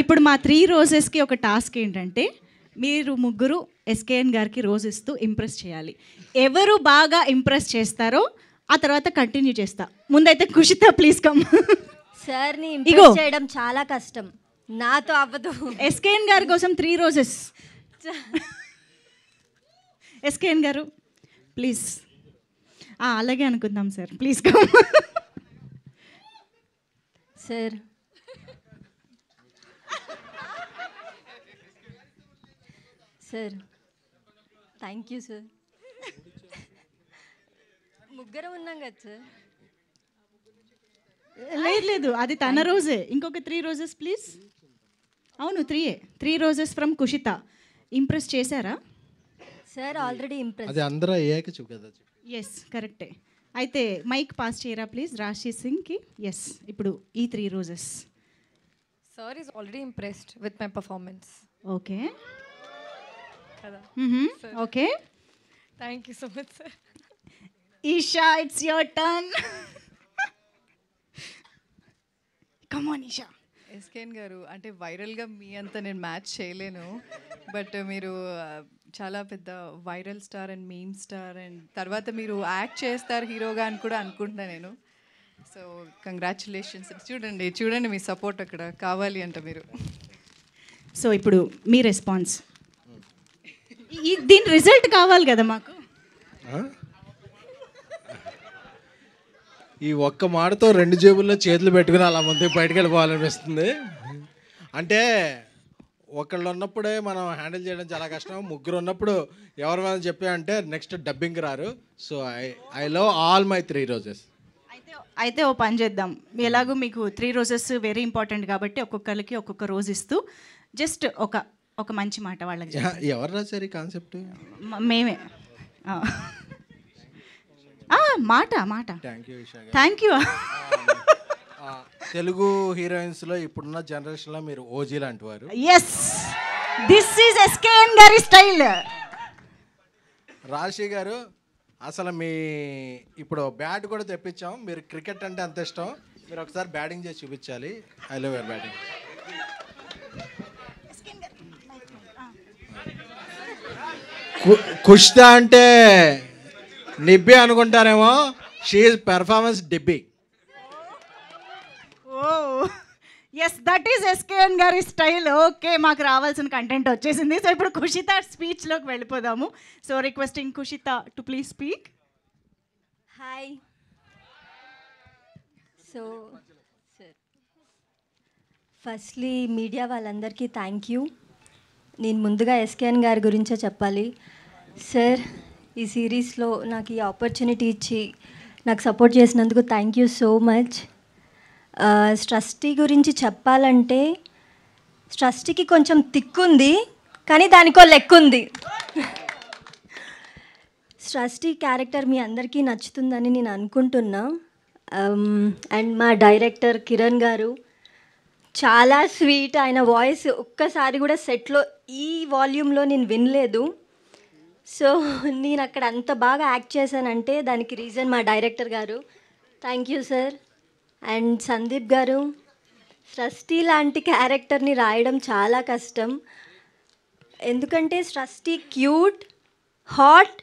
ఇప్పుడు మా 3 రోజెస్కి ఒక టాస్క్ ఏంటంటే మీరు ముగ్గురు ఎస్కేఎన్ గారికి రోజ్ ఇస్తూ ఇంప్రెస్ చేయాలి. ఎవరు బాగా ఇంప్రెస్ చేస్తారో ఆ తర్వాత కంటిన్యూ చేస్తా. ముందైతే కుషిత ప్లీజ్ కమ్. సార్ని ఇంప్రెస్ చేయడం చాలా కష్టం, నాతో అవ్వదు. ఎస్కేఎన్ గారి కోసం 3 రోజెస్. ఎస్కేఎన్ గారు ప్లీజ్. అలాగే అనుకుందాం sir, please come. Sir sir thank you sir. ముగ్గురం ఉన్నాం కదా సార్. లేదు అది తన రోజే. ఇంకొక 3 రోజెస్ ప్లీజ్. అవును 3 రోజెస్ ఫ్రమ్ కుషిత. ఇంప్రెస్ చేశారా సార్? Already impress. అది అందరూ అయ్యాక చెప్పు కదా. ఎస్ కరెక్టే. అయితే మైక్ పాస్ చేయరా ప్లీజ్ రాశి సింగ్కి. ఎస్ ఇప్పుడు ఈ 3 roses. Sir is already impressed with my performance. Okay Kada. Okay. Thank you so much, sir. Isha it's your turn. Come on Isha. SKN గారు, అంటే వైరల్గా మీ అంతా నేను మ్యాచ్ చేయలేను, బట్ మీరు చాలా పెద్ద viral star and meme star, and తర్వాత మీరు యాక్ట్ చేస్తారు హీరోగా అని కూడా అనుకుంటున్నాను నేను. So congratulations. చూడండి మీ సపోర్ట్ అక్కడ కావాలి అంట మీరు. సో ఇప్పుడు మీ రెస్పాన్స్. దీని రిజల్ట్ కావాలి కదా మాకు. ఈ ఒక్క మాటతో 2 జేబుల్లో చేతులు పెట్టుకుని అలా ముందుకు బయటకు వెళ్ళిపోవాలనిపిస్తుంది. అంటే ఒకళ్ళు ఉన్నప్పుడే మనం హ్యాండిల్ చేయడం చాలా కష్టం. ముగ్గురు ఉన్నప్పుడు ఎవరి మీద చెప్పామంటే నెక్స్ట్ డబ్బింగ్ రారు. So I love all my 3 roses. అయితే ఓ పని చేద్దాం. ఎలాగో మీకు 3 రోజెస్ వెరీ ఇంపార్టెంట్ కాబట్టి ఒక్కొక్కరికి ఒక్కొక్క రోజు ఇస్తూ జస్ట్ ఒక మంచి మాట వాళ్ళకి. ఎవరు రాశారు ఈ కాన్సెప్ట్? మేమే. మాట థ్యాంక్ యూ. తెలుగు హీరోయిన్స్లో ఇప్పుడున్న జనరేషన్లో మీరు ఓజీ లాంటి వారు. ఎస్ దిస్ ఈజ్ ఎస్కేఎన్ గారి స్టైల్. రాశి గారు, అసలు మీ ఇప్పుడు బ్యాట్ కూడా తెప్పించాం. మీరు క్రికెట్ అంటే అంత ఇష్టం, మీరు ఒకసారి బ్యాటింగ్ చేసి చూపించాలి. I love your batting. కుష్తా అంటే నిబ్బి అనుకుంటారేమో, షీఈ్ పెర్ఫార్మెన్స్ డిబ్బి. ఎస్ దట్ ఈస్ ఎస్కేఎన్ గారి స్టైల్. ఓకే, మాకు రావాల్సిన కంటెంట్ వచ్చేసింది. సో ఇప్పుడు కుషిత స్పీచ్లోకి వెళ్ళిపోదాము. So requesting Kushitha to please speak. Hi. So sir, firstly media వాళ్ళందరికీ థ్యాంక్ యూ. నేను ముందుగా ఎస్కేఎన్ గారి గురించే చెప్పాలి. సార్, ఈ సిరీస్లో నాకు ఈ ఆపర్చునిటీ ఇచ్చి నాకు సపోర్ట్ చేసినందుకు థ్యాంక్ యూ సో మచ్. స్ట్రస్టీ గురించి చెప్పాలంటే స్ట్రస్టీకి కొంచెం తిక్కుంది, కానీ దానికో లెక్కుంది. స్ట్రస్టీ క్యారెక్టర్ మీ అందరికీ నచ్చుతుందని నేను అనుకుంటున్నా. అండ్ మా డైరెక్టర్ కిరణ్ గారు చాలా స్వీట్. ఆయన వాయిస్ ఒక్కసారి కూడా సెట్లో ఈ వాల్యూమ్లో నేను వినలేదు. సో నేను అక్కడ అంత బాగా యాక్ట్ చేశానంటే దానికి రీజన్ మా డైరెక్టర్ గారు. Thank you sir. And Sandeep గారు, స్రష్టి లాంటి క్యారెక్టర్ని రాయడం చాలా కష్టం. ఎందుకంటే స్రష్టి క్యూట్, హాట్,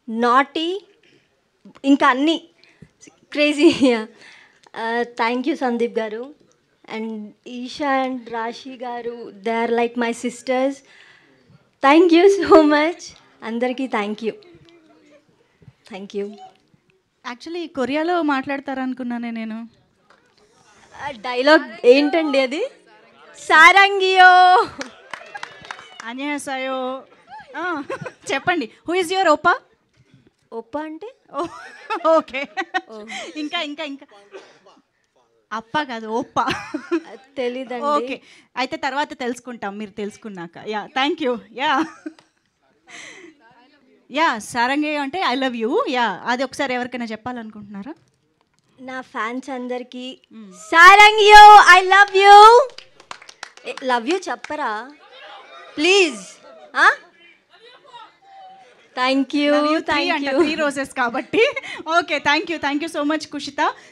నాటీ, ఇంకా అన్నీ క్రేజీ. థ్యాంక్ యూ సందీప్ గారు. అండ్ ఈషా అండ్ రాశి గారు, they are like my sisters. Thank you so much. అందరికీ థ్యాంక్ యూ. యాక్చువల్లీ కొరియాలో మాట్లాడతారనుకున్నానే నేను. డైలాగ్ ఏంటండి అది? సారంగియో అన్యాసాయో. చెప్పండి. హూ ఇస్ యువర్ ఓపా? ఓపా అంటే ఓకే. ఇంకా ఇంకా ఇంకా అప్ప కాదు, ఓప్పా. తెలీదండి. ఓకే, అయితే తర్వాత తెలుసుకుంటాం మీరు తెలుసుకున్నాక. Yeah thank you. యా సారంగే అంటే ఐ లవ్ యూ. యా అది ఒకసారి ఎవరికైనా చెప్పాలనుకుంటున్నారా? నా ఫ్యాన్స్ అందరికీ సారంగియో, I love you. Love you చెప్పరా ప్లీజ్. Thank you. 3 రోజెస్ కాబట్టి. Okay, thank you so much Kushitha.